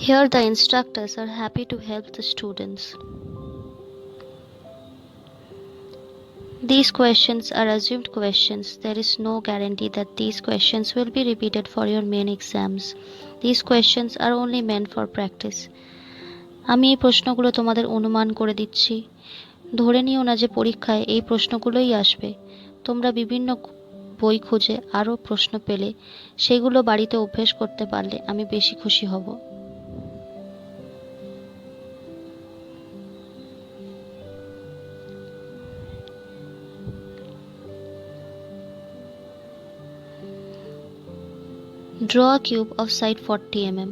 Here, the instructors are happy to help the students. These questions are assumed questions. There is no guarantee that these questions will be repeated for your main exams. These questions are only meant for practice. আমি এই প্রশ্নগুলো তোমাদের অনুমান করে দিচ্ছি। ধরে নিও না যে পরীক্ষায় এই প্রশ্নগুলোই আসবে। তোমরা বিভিন্ন বই খুঁজে আরও প্রশ্ন পেলে সেগুলো বাড়িতে অভ্যেস করতে পারলে আমি বেশি খুশি হব। Draw a cube of side 40 mm.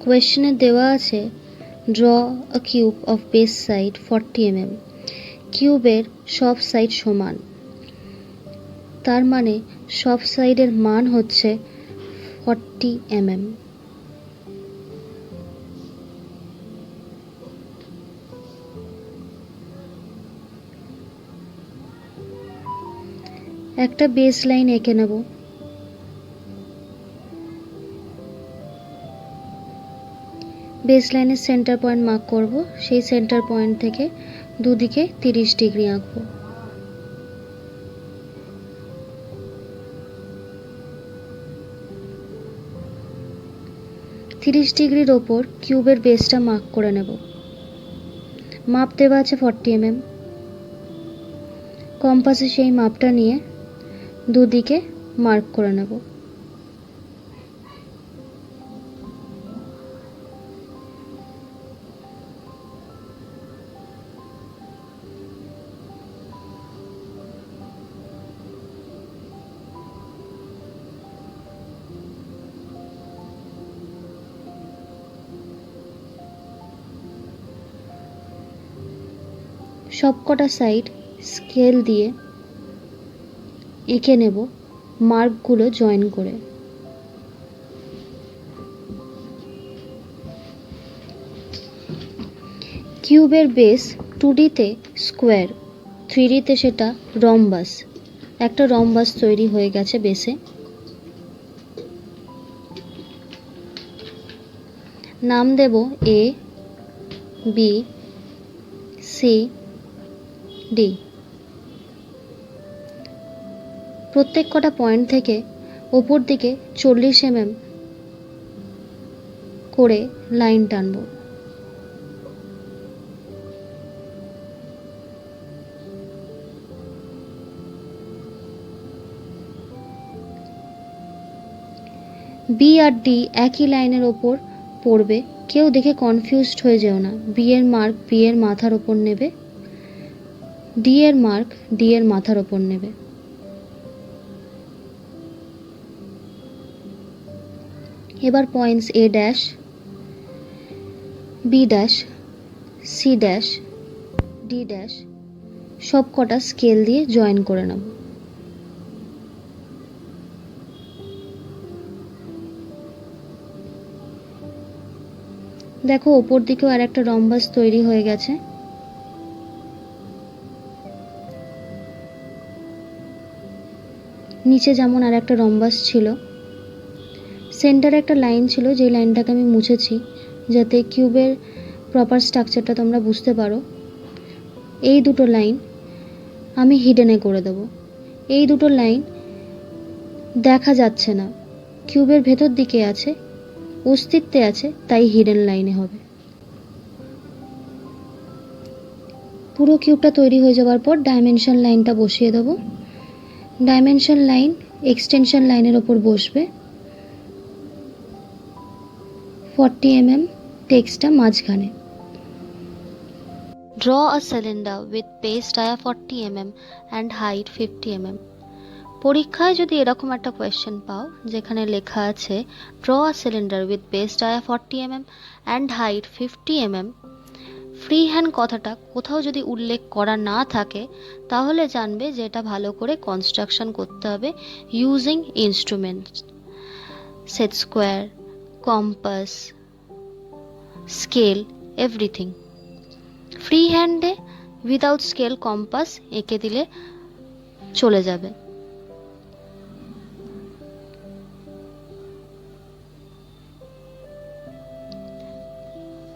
কোয়েশ্চেনে দেওয়া আছে draw a cube of base side 40 mm. কিউবের সব সাইড সমান, তার মানে সব সাইডের মান হচ্ছে 40 mm। একটা বেস লাইন এঁকে নেব। বেস লাইনের সেন্টার পয়েন্ট মার্ক করব। সেই সেন্টার পয়েন্ট থেকে দুদিকে 30 ডিগ্রি আঁকবো। 30 ডিগ্রির ওপর কিউবের বেসটা মার্ক করে নেব। মাপ দেওয়া আছে 40 mm। কম্পাসে সেই মাপটা নিয়ে দুদিকে মার্ক করে নেব। সবকটা সাইড স্কেল দিয়ে এঁকে নেব মার্কগুলো জয়েন করে। কিউবের বেস 2Dতে স্কোয়ার, 3Dতে সেটা রম্বাস। একটা রম্বাস তৈরি হয়ে গেছে বেসে। নাম দেব এ, বি, সি, ডি। প্রত্যেক কটা পয়েন্ট থেকে ওপর দিকে 40 mm করে লাইন টানব। বি আর ডি একই লাইনের ওপর পড়বে। কেউ দেখে কনফিউজড হয়ে যেও না। বি এর মার্ক বি এর মাথার ওপর নেবে, ডি এর মার্ক ডি এর মাথার ওপর নেবে। এবার points A dash, B dash, C dash, D dash সব কটা স্কেল দিয়ে জয়েন করে নেব। দেখো ওপর দিকেও আর একটা রম্বাস তৈরি হয়ে গেছে। নিচে যেমন আর একটা রম্বাস ছিল। সেন্টারে একটা লাইন ছিল, যে লাইনটাকে আমি মুছেছি যাতে কিউবের প্রপার স্ট্রাকচারটা তোমরা বুঝতে পারো। এই দুটো লাইন আমি হিডেনে করে দেব। এই দুটো লাইন দেখা যাচ্ছে না, কিউবের ভেতর দিকে আছে, অস্তিত্বে আছে, তাই হিডেন লাইনে হবে। পুরো কিউবটা তৈরি হয়ে যাওয়ার পর ডাইমেনশন লাইনটা বসিয়ে দেব। ডাইমেনশন লাইন এক্সটেনশন লাইনের ওপর বসবে। 40 mm টেক্সটটা মাঝখানে। Draw a cylinder with base dia 40 mm and height 50 mm. পরীক্ষায় যদি এরকম একটা কোয়েশ্চেন পাও যেখানে লেখা আছে draw a cylinder with base dia 40 mm and height 50 mm, free hand কথাটা কোথাও যদি উল্লেখ করা না থাকে তাহলে জানবে যে এটা ভালো করে কনস্ট্রাকশন করতে হবে using instruments, set square, compass, scale, everything. Free হ্যান্ডে উইদাউট স্কেল কম্পাস এঁকে দিলে চলে যাবে।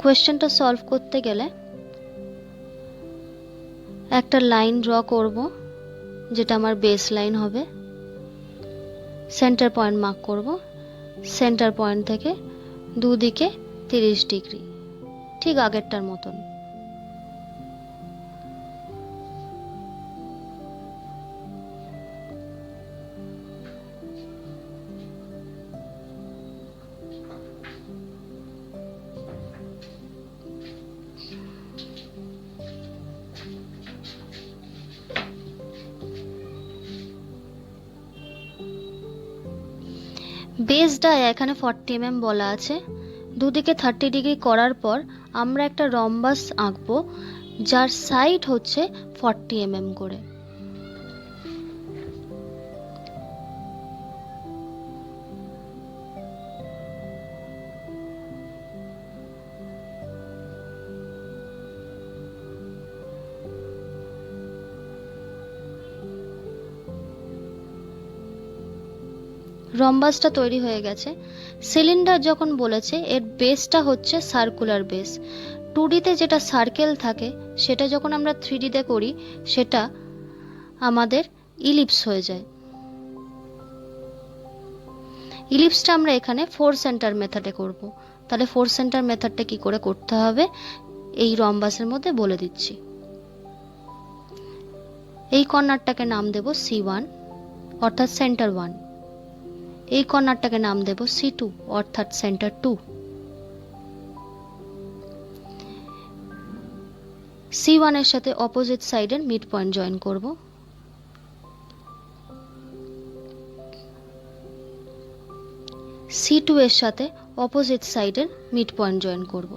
কোয়েশ্চেনটা সলভ করতে গেলে একটা লাইন ড্র করব, যেটা আমার বেস লাইন হবে। সেন্টার পয়েন্ট মার্ক করব। সেন্টার পয়েন্ট থেকে দুদিকে 30 ডিগ্রি, ঠিক আগেরটার মতন। বেস ডায়া এখানে 40 mm বলা আছে। দুদিকে 30 ডিগ্রি করার পর আমরা একটা রম্বাস আঁকবো, যার সাইড হচ্ছে 40 mm করে। রম্বাসটা তৈরি হয়ে গেছে। সিলিন্ডার যখন বলেছে এর বেসটা হচ্ছে সার্কুলার বেস। 2Dতে যেটা সার্কেল থাকে সেটা যখন আমরা 3Dতে করি সেটা আমাদের ইলিপস হয়ে যায়। ইলিপসটা আমরা এখানে 4 সেন্টার মেথডে করব। তাহলে 4 সেন্টার মেথডটা কি করে করতে হবে এই রম্বাসের মধ্যে বলে দিচ্ছি। এই কর্নারটাকে নাম দেব C1 অর্থাৎ সেন্টার 1। এই কর্নারটাকে নাম দেব C2 অর্থাৎ সেন্টার 2। C1 এর সাথে অপোজিট সাইডের মিড পয়েন্ট জয়েন করব। C2 এর সাথে অপোজিট সাইডের মিড পয়েন্ট জয়েন করব।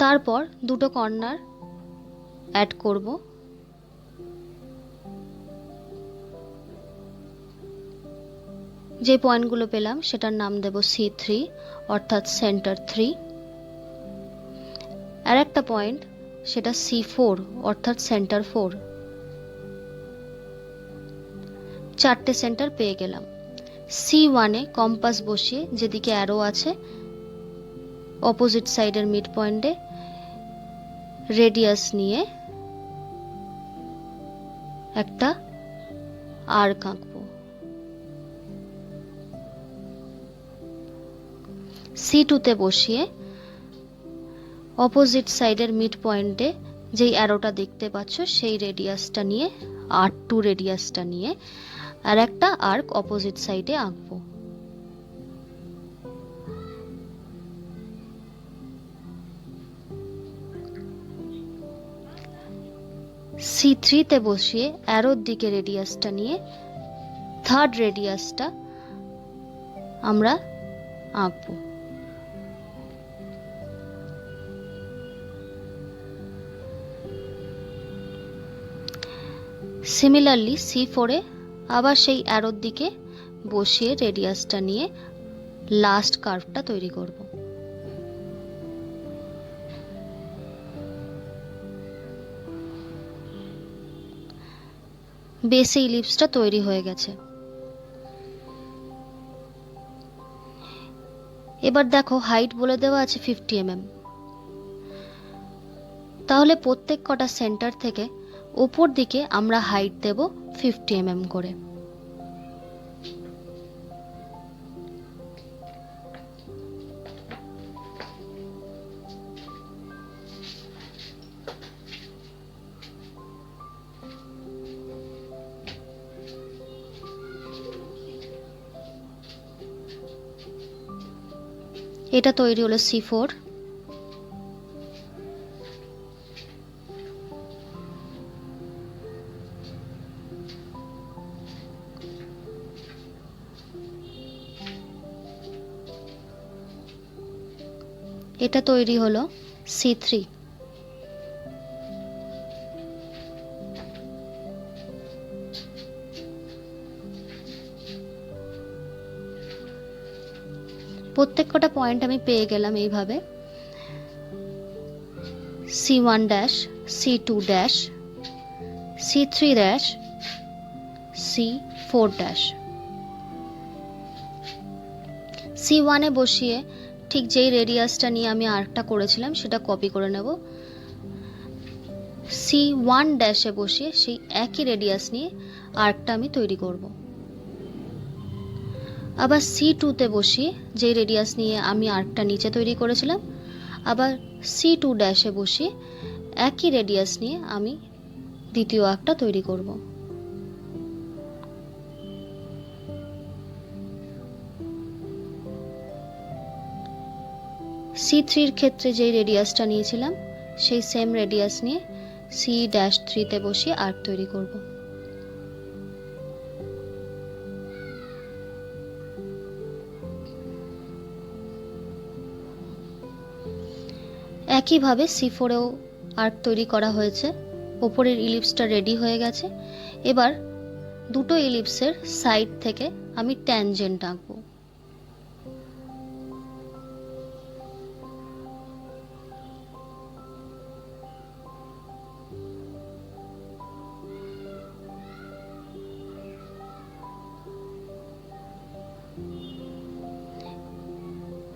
তারপর দুটো কর্নার অ্যাড করব। যে পয়েন্টগুলো পেলাম সেটার নাম দেব C3 অর্থাৎ সেন্টার 3। আর একটা পয়েন্ট সেটা C4 অর্থাৎ সেন্টার 4। চারটে সেন্টার পেয়ে গেলাম। C1 এ কম্পাস বসিয়ে যেদিকে অ্যারো আছে অপোজিট সাইডের মিড পয়েন্টে রেডিয়াস নিয়ে একটা আর্ক আঁকবো। C2 তে বসিয়ে অপোজিট সাইডের মিড পয়েন্টে যেই অ্যারোটা দেখতে পাচ্ছ সেই রেডিয়াসটা নিয়ে R2 রেডিয়াসটা নিয়ে আর একটা আর্ক অপোজিট সাইডে আঁকবো। C3 তে বসিয়ে অ্যারোর দিকে রেডিয়াসটা নিয়ে থার্ড রেডিয়াসটা আমরা আঁকবো। সিমিলারলি C4 এ আবার সেই অ্যারোর দিকে বসিয়ে রেডিয়াসটা নিয়ে লাস্ট কার্ভটা তৈরি করব। বেসে ইলিপসটা তৈরি হয়ে গেছে। এবার দেখো হাইট বলে দেওয়া আছে 50 mm। তাহলে প্রত্যেক কটা সেন্টার থেকে উপর দিকে আমরা হাইট দেব 50 mm করে। এটা তৈরি হলো C4। এটা তৈরি হলো C3। প্রত্যেকটা পয়েন্ট আমি পেয়ে গেলাম এইভাবে C1 dash, C2 dash, C3 dash, C4 dash. C1 এ বসিয়ে ঠিক যেই রেডিয়াসটা নিয়ে আমি আর্কটা করেছিলাম সেটা কপি করে নেব। C1 ড্যাশে বসিয়ে সেই একই রেডিয়াস নিয়ে আর্কটা আমি তৈরি করব। আবার C2 তে বসিয়ে যেই রেডিয়াস নিয়ে আমি আর্কটা নিচে তৈরি করেছিলাম, আবার C2 ড্যাশে বসিয়ে একই রেডিয়াস নিয়ে আমি দ্বিতীয় আর্কটা তৈরি করব। C3 এর ক্ষেত্রে যেই রেডিয়াসটা নিয়েছিলাম সেই সেম রেডিয়াস নিয়ে C-3 তে বসিয়ে আর্ক তৈরি করব। একইভাবে C4 এও আর্ক তৈরি করা হয়েছে। ওপরের ইলিপসটা রেডি হয়ে গেছে। এবার দুটো ইলিপসের সাইড থেকে আমি ট্যানজেন্ট আঁকবো।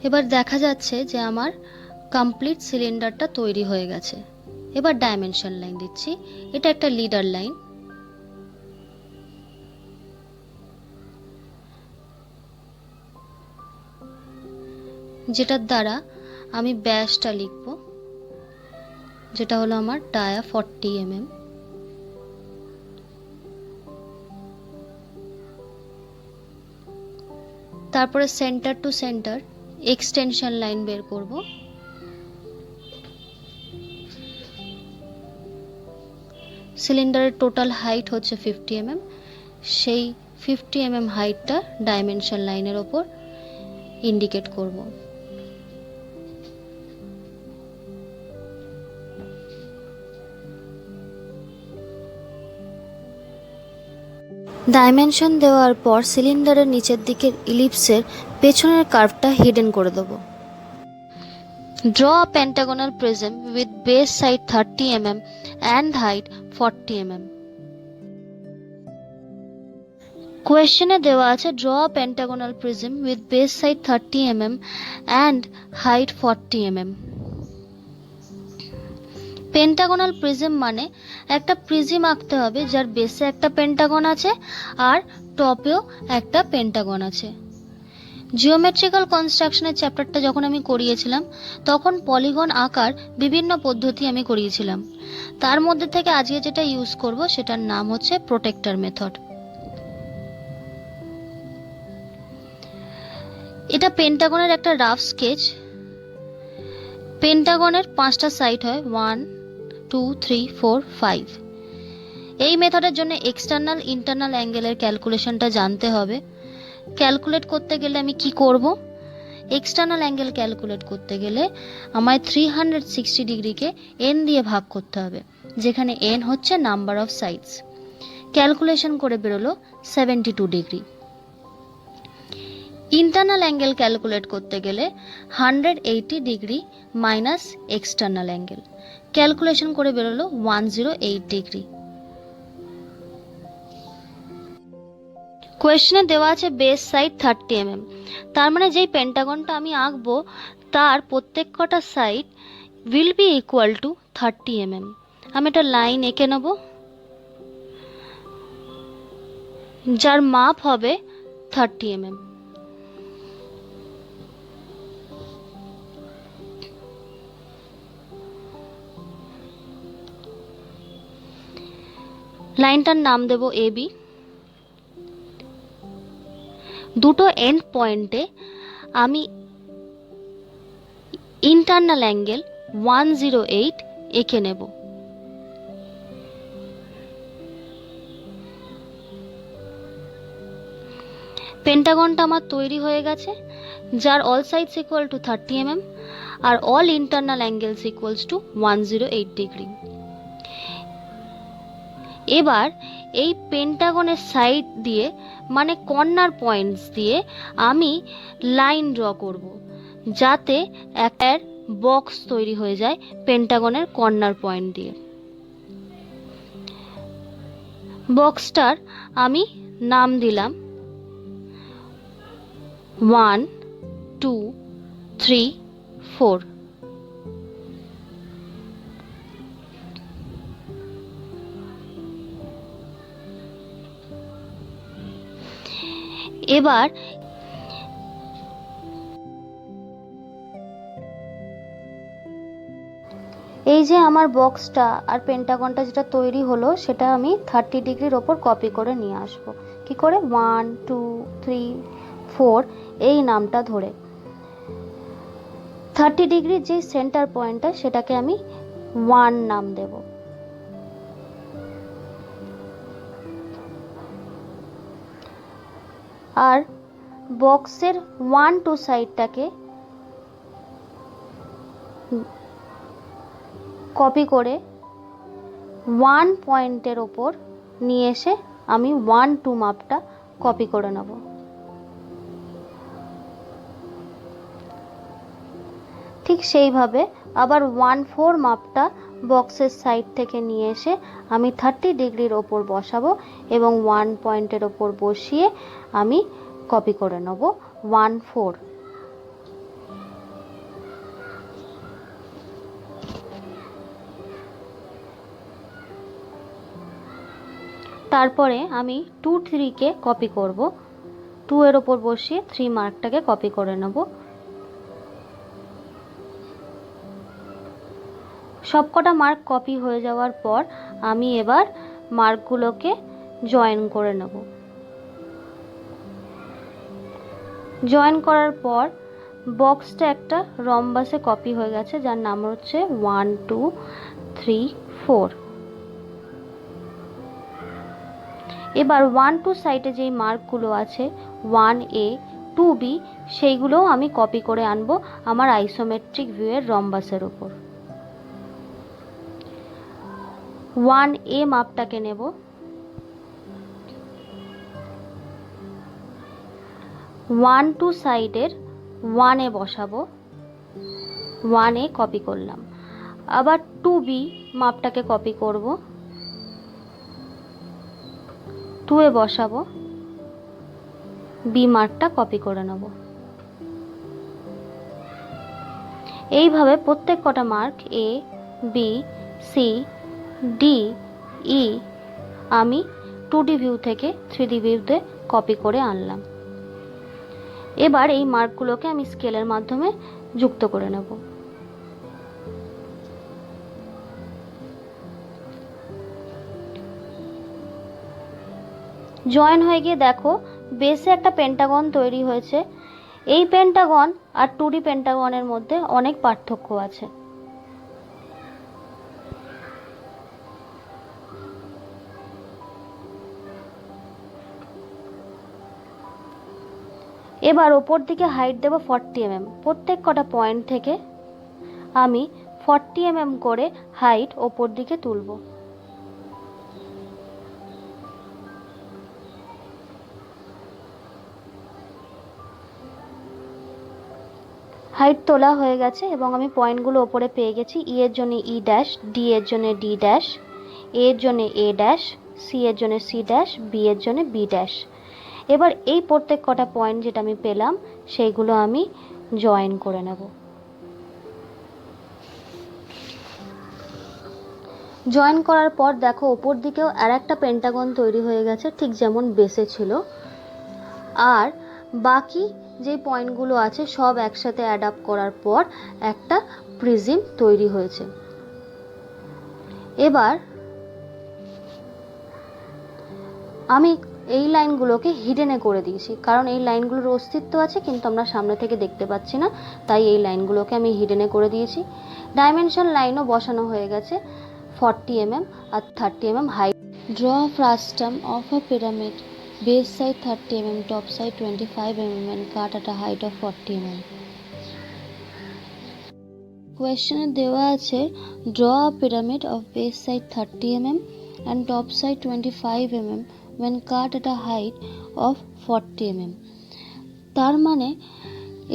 এবার দেখা যাচ্ছে যে আমার কমপ্লিট সিলিন্ডারটা তৈরি হয়ে গেছে। এবার ডাইমেনশন লাইন দিচ্ছি। এটা একটা লিডার লাইন। যেটার দ্বারা আমি ব্যাসটা লিখব, যেটা হলো আমার ডায়া 40 mm। তারপরে centre to centre extension line বের করব। সিলিন্ডারের টোটাল হাইট হচ্ছে 50 mm। সেই 50 mm হাইটটা ডাইমেনশন লাইনের ওপর ইন্ডিকেট করব। ডাইমেনশন দেওয়ার পর সিলিন্ডারের নিচের দিকের ইলিপসের পেছনের কার্ভটা হিডেন করে দেব। Draw a pentagonal prism with base side 30 mm and height 40 mm. কোয়েশ্চেনে দেওয়া আছে draw a pentagonal prism with base side 30 mm and height 40 mm. Pentagonal prism মানে একটা প্রিজম আঁকতে হবে যার বেসে একটা পেন্টাগন আছে আর টপেও একটা পেন্টাগন আছে। জিওমেট্রিক্যাল কনস্ট্রাকশনের চ্যাপ্টারটা যখন আমি করিয়েছিলাম তখন পলিগন আঁকার বিভিন্ন পদ্ধতি আমি করিয়েছিলাম। তার মধ্যে থেকে আজকে যেটা ইউজ করব সেটার নাম হচ্ছে প্রোটেক্টর মেথড। এটা পেন্টাগনের একটা রাফ স্কেচ। পেন্টাগনের 5টা সাইড হয় 1 2 3 4 5। এই মেথডের জন্য এক্সটার্নাল ইন্টারনাল অ্যাঙ্গেলের ক্যালকুলেশনটা জানতে হবে। ক্যালকুলেট করতে গেলে আমি কি করব? এক্সটার্নাল অ্যাঙ্গেল ক্যালকুলেট করতে গেলে আমায় 360 ডিগ্রিকে n দিয়ে ভাগ করতে হবে, যেখানে n হচ্ছে নাম্বার অফ সাইডস। ক্যালকুলেশন করে বেরোলো 72 ডিগ্রি। ইন্টারনাল অ্যাঙ্গেল ক্যালকুলেট করতে গেলে 180 degree minus external angle. Calculation করে বেরোলো 108 ডিগ্রি। কোয়েশ্চেনে দেওয়া আছে বেস সাইড 30 mm। তার মানে যেই পেন্টাগনটা আমি আঁকবো তার প্রত্যেক কটা side will be equal to 30 mm। আমি একটা লাইন এঁকে নেব যার মাপ হবে 30 mm। লাইনটার নাম দেব AB। দুটো এন্ড পয়েন্টে আমি ইন্টারনাল অ্যাঙ্গেল 108 এঁকে নেব। পেন্টাগনটা আমার তৈরি হয়ে গেছে, যার all sides equal to 30 mm আর all internal angles equals to 108 degree. এবার এই পেন্টাগনের সাইড দিয়ে মানে কর্নার পয়েন্টস দিয়ে আমি লাইন ড্র করব, যাতে একটা বক্স তৈরি হয়ে যায় পেন্টাগনের কর্নার পয়েন্ট দিয়ে। বক্সটার আমি নাম দিলাম 1 2 3 4। এবার এই যে আমার বক্সটা আর পেন্টাগনটা যেটা তৈরি হলো, সেটা আমি 30 ডিগ্রির ওপর কপি করে নিয়ে আসব। কি করে? 1 2 3 4 এই নামটা ধরে 30 ডিগ্রির যে সেন্টার পয়েন্টটা সেটাকে আমি 1 নাম দেব। আর বক্সের 1 2 সাইডটাকে কপি করে 1 পয়েন্টের ওপর নিয়ে এসে আমি 1 2 মাপটা কপি করে নেব। ঠিক সেইভাবে আবার 1 4 মাপটা বক্সের সাইড থেকে নিয়ে এসে আমি 30 ডিগ্রির ওপর বসাবো এবং 1 পয়েন্টের ওপর বসিয়ে আমি কপি করে নেব 1 4। তারপরে আমি 2 3 কে কপি করব, 2 এর ওপর বসিয়ে 3 মার্কটাকে কপি করে নেব। সবকটা মার্ক কপি হয়ে যাওয়ার পর আমি এবার মার্কগুলোকে জয়েন করে নেব। জয়েন করার পর বক্সটা একটা রম্বাসে কপি হয়ে গেছে, যার নাম হচ্ছে 1 2 3 4। এবার 1 2 সাইডে যেই মার্কগুলো আছে 1A 2B সেইগুলোও আমি কপি করে আনবো আমার আইসোমেট্রিক ভিউয়ের রম্বাসের উপর। 1A মাপটাকে নেব, 1 2 সাইডের 1A বসাবো, 1A কপি করলাম। আবার 2B মাপটাকে কপি করব, 2A বসাবো, B মার্কটা কপি করে নেব। এইভাবে প্রত্যেক কটা mark A B C D E আমি 2D ভিউ থেকে 3D ভিউতে কপি করে আনলাম। এবার এই মার্কগুলোকে আমি স্কেলের মাধ্যমে যুক্ত করে নেব। জয়েন হয়ে গিয়ে দেখো বেসে একটা পেন্টাগন তৈরি হয়েছে। এই পেন্টাগন আর 2D পেন্টাগনের মধ্যে অনেক পার্থক্য আছে। এবার ওপর দিকে হাইট দেব 40 mm। প্রত্যেক কটা পয়েন্ট থেকে আমি 40 mm করে হাইট ওপর দিকে তুলব। হাইট তোলা হয়ে গেছে এবং আমি পয়েন্টগুলো ওপরে পেয়ে গেছি। ই এর জন্য ই ড্যাশ, ডি এর জন্য ডি ড্যাশ, এ এর জন্য এ ড্যাশ, সি এর জন্য সি ড্যাশ, বি এর জন্য বি ড্যাশ। এবার এই প্রত্যেক কটা পয়েন্ট যেটা আমি পেলাম সেইগুলো আমি জয়েন করে নেব। জয়েন করার পর দেখো ওপর দিকেও আর একটা পেন্টাগন তৈরি হয়ে গেছে, ঠিক যেমন বেসে ছিল। আর বাকি যে পয়েন্টগুলো আছে সব একসাথে অ্যাড আপ করার পর একটা প্রিজম তৈরি হয়েছে। এবার আমি এই লাইনগুলোকে হিডেনে করে দিয়েছি, কারণ এই লাইনগুলোর অস্তিত্ব আছে কিন্তু আমরা সামনে থেকে দেখতে পাচ্ছি না, তাই এই লাইনগুলোকে আমি হিডেনে করে দিয়েছি। ডাইমেনশন লাইনও বসানো হয়ে গেছে 40 mm আর 30 mm height. Draw frustum of a pyramid, base side 30 mm, top side 25 mm and cut at a height of 40 mm. কোয়েশ্চেনে দেওয়া আছে draw a pyramid of base side 30 mm and top side 25 mm when cut at a height of 40 mm. তার মানে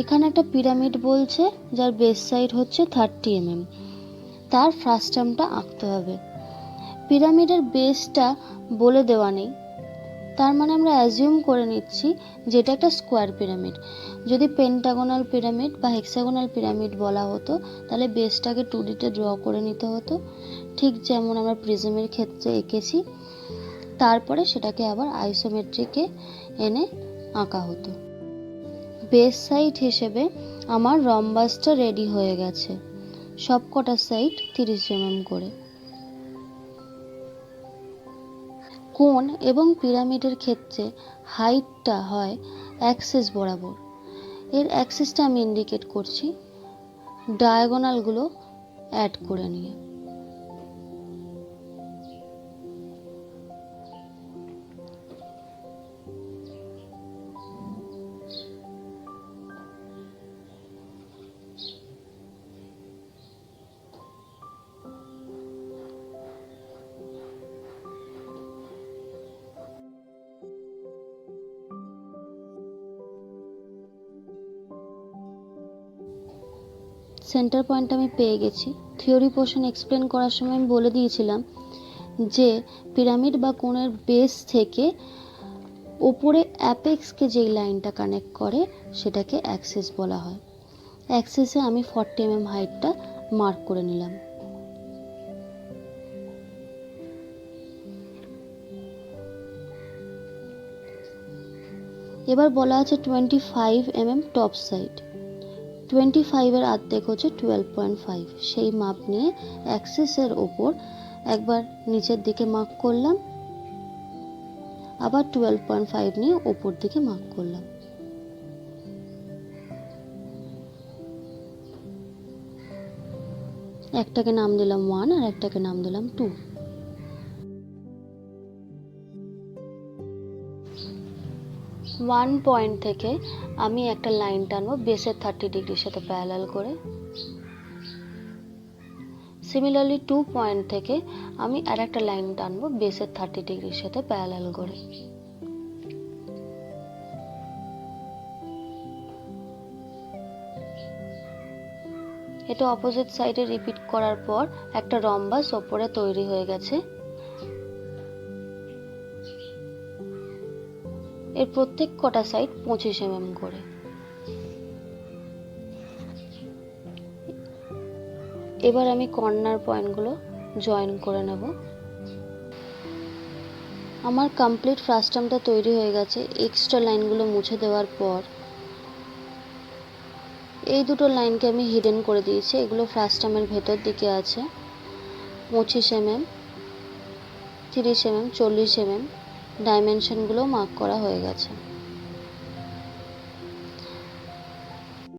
এখানে একটা pyramid বলছে যার base side হচ্ছে 30 mm। তার ফ্রাস্টামটা আঁকতে হবে। পিরামিডের বেসটা বলে দেওয়া নেই, তার মানে আমরা অ্যাজিউম করে নিচ্ছি যে এটা একটা স্কোয়ার পিরামিড। যদি পেন্টাগোনাল পিরামিড বা হেক্সাগোনাল পিরামিড বলা হতো তাহলে বেসটাকে 2Dতে ড্র করে নিতে হতো, ঠিক যেমন আমরা প্রিজমের ক্ষেত্রে এঁকেছি। তারপরে সেটাকে আবার আইসোমেট্রিকে এনে আঁকা হতো। বেস সাইড হিসেবে আমার রম্বাসটা রেডি হয়ে গেছে, সব কটা সাইড 30 mm করে। কোণ এবং পিরামিডের ক্ষেত্রে হাইটটা হয় অ্যাক্সিস বরাবর। এর অ্যাক্সিসটা আমি ইন্ডিকেট করছি ডায়াগোনালগুলো অ্যাড করে নিয়ে। সেন্টার পয়েন্ট আমি পেয়ে গেছি। থিওরি পোর্শন এক্সপ্লেন করার সময় আমি বলে দিয়েছিলাম যে পিরামিড বা কোণের বেস থেকে ওপরে অ্যাপেক্সকে যেই লাইনটা কানেক্ট করে সেটাকে অ্যাক্সিস বলা হয়। অ্যাক্সিসে আমি 40 mm হাইটটা মার্ক করে নিলাম। এবার বলা আছে 25 mm টপ সাইড। 25 এর অর্ধেক হচ্ছে 12.5। সেই মাপ নিয়ে অ্যাক্সিসের ওপর একবার নিচের দিকে মার্ক করলাম, আবার 12.5 নিয়ে ওপর দিকে মার্ক করলাম। একটাকে নাম দিলাম 1 আর একটাকে নাম দিলাম 2। ওয়ান পয়েন্ট থেকে আমি একটা লাইন টানবো বেসের 30 ডিগ্রির সাথে প্যারালাল করে। সিমিলারলি 2 পয়েন্ট থেকে আমি আর একটা লাইন টানবো বেসের 30 ডিগ্রির সাথে প্যারালাল করে। এটা অপোজিট সাইডে রিপিট করার পর একটা রম্বাস ওপরে তৈরি হয়ে গেছে। এর প্রত্যেক কটা সাইড 25 mm করে। এবার আমি কর্নার পয়েন্টগুলো জয়েন করে নেব। আমার কমপ্লিট ফ্রাস্টামটা তৈরি হয়ে গেছে। এক্সট্রা লাইনগুলো মুছে দেওয়ার পর এই দুটো লাইনকে আমি হিডেন করে দিয়েছি। এগুলো ফ্রাস্টামের ভেতর দিকে আছে। 25 mm, 30 mm, 40 mm ডাইমেনশনগুলো মার্ক করা হয়ে গেছে।